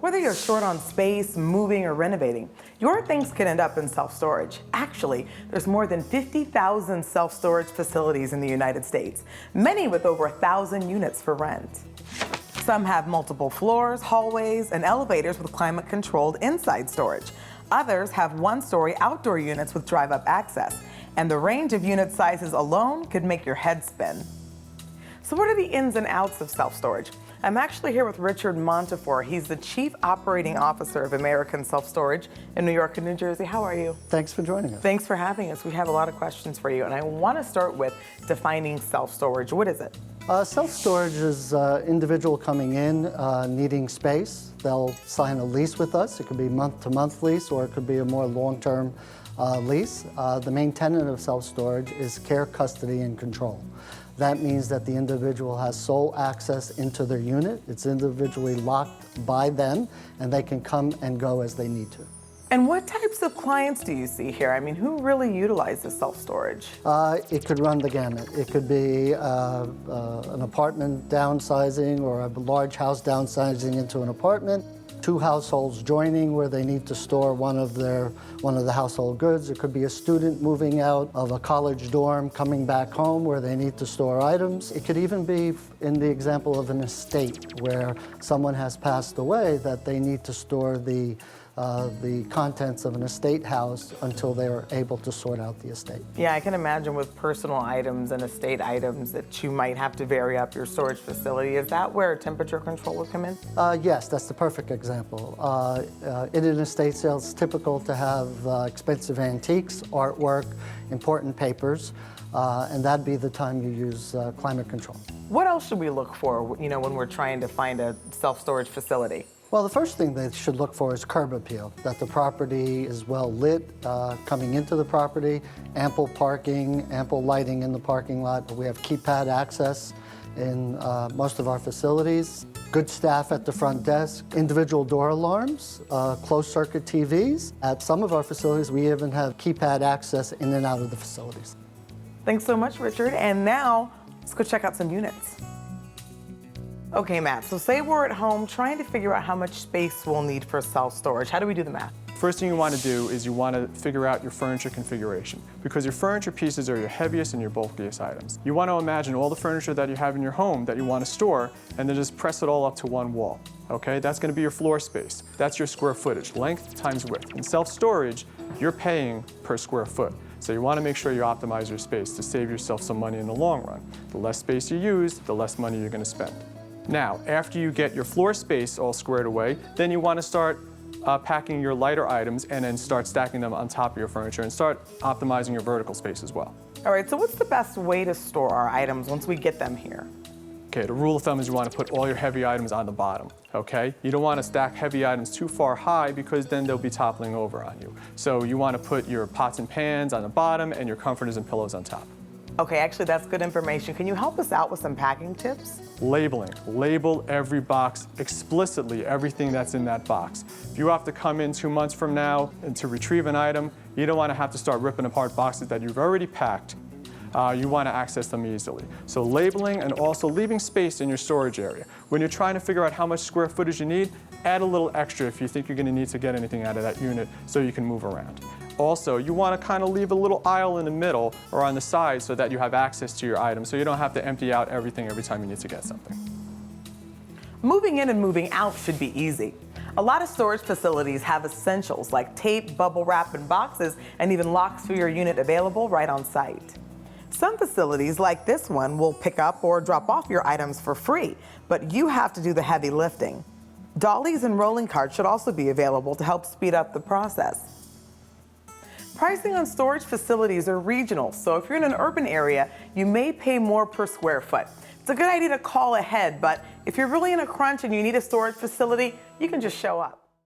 Whether you're short on space, moving, or renovating, your things could end up in self-storage. Actually, there's more than 50,000 self-storage facilities in the United States, many with over 1,000 units for rent. Some have multiple floors, hallways, and elevators with climate-controlled inside storage. Others have one-story outdoor units with drive-up access, and the range of unit sizes alone could make your head spin. So what are the ins and outs of self-storage? I'm actually here with Richard Montefiore. He's the Chief Operating Officer of American Self-Storage in New York and New Jersey. How are you? Thanks for joining us. Thanks for having us. We have a lot of questions for you, and I want to start with defining self-storage. What is it? Self-storage is individual coming in, needing space. They'll sign a lease with us. It could be month-to-month lease, or it could be a more long-term lease. The main tenet of self-storage is care, custody, and control. That means that the individual has sole access into their unit. It's individually locked by them, and they can come and go as they need to. And what types of clients do you see here? I mean, who really utilizes self-storage? It could run the gamut. It could be an apartment downsizing or a large house downsizing into an apartment. Two households joining where they need to store one of the household goods. It could be a student moving out of a college dorm coming back home where they need to store items. It could even be in the example of an estate where someone has passed away that they need to store the contents of an estate house until they are able to sort out the estate. Yeah, I can imagine with personal items and estate items that you might have to vary up your storage facility. Is that where temperature control would come in? Yes, that's the perfect example. In an estate sale, it's typical to have expensive antiques, artwork, important papers, and that'd be the time you use climate control. What else should we look for, when we're trying to find a self-storage facility? Well, the first thing they should look for is curb appeal, that the property is well lit coming into the property, ample parking, ample lighting in the parking lot. We have keypad access in most of our facilities, good staff at the front desk, individual door alarms, closed-circuit TVs. At some of our facilities, we even have keypad access in and out of the facilities. Thanks so much, Richard. And now, let's go check out some units. Okay, Matt, so say we're at home trying to figure out how much space we'll need for self-storage. How do we do the math? First thing you want to do is you want to figure out your furniture configuration, because your furniture pieces are your heaviest and your bulkiest items. You want to imagine all the furniture that you have in your home that you want to store, and then just press it all up to one wall. Okay, that's going to be your floor space. That's your square footage, length times width. In self-storage, you're paying per square foot. So you want to make sure you optimize your space to save yourself some money in the long run. The less space you use, the less money you're going to spend. Now, after you get your floor space all squared away, then you want to start packing your lighter items and then start stacking them on top of your furniture and start optimizing your vertical space as well. All right, so what's the best way to store our items once we get them here? Okay, the rule of thumb is you want to put all your heavy items on the bottom, okay? You don't want to stack heavy items too far high because then they'll be toppling over on you. So you want to put your pots and pans on the bottom and your comforters and pillows on top. Okay, actually that's good information. Can you help us out with some packing tips? Labeling. Label every box explicitly, everything that's in that box. If you have to come in 2 months from now and to retrieve an item, you don't want to have to start ripping apart boxes that you've already packed. You want to access them easily. So labeling and also leaving space in your storage area. When you're trying to figure out how much square footage you need, add a little extra if you think you're going to need to get anything out of that unit so you can move around. Also, you want to kind of leave a little aisle in the middle or on the side so that you have access to your items so you don't have to empty out everything every time you need to get something. Moving in and moving out should be easy. A lot of storage facilities have essentials like tape, bubble wrap, and boxes, and even locks for your unit available right on site. Some facilities, like this one, will pick up or drop off your items for free, but you have to do the heavy lifting. Dollies and rolling carts should also be available to help speed up the process. Pricing on storage facilities are regional, so if you're in an urban area, you may pay more per square foot. It's a good idea to call ahead, but if you're really in a crunch and you need a storage facility, you can just show up.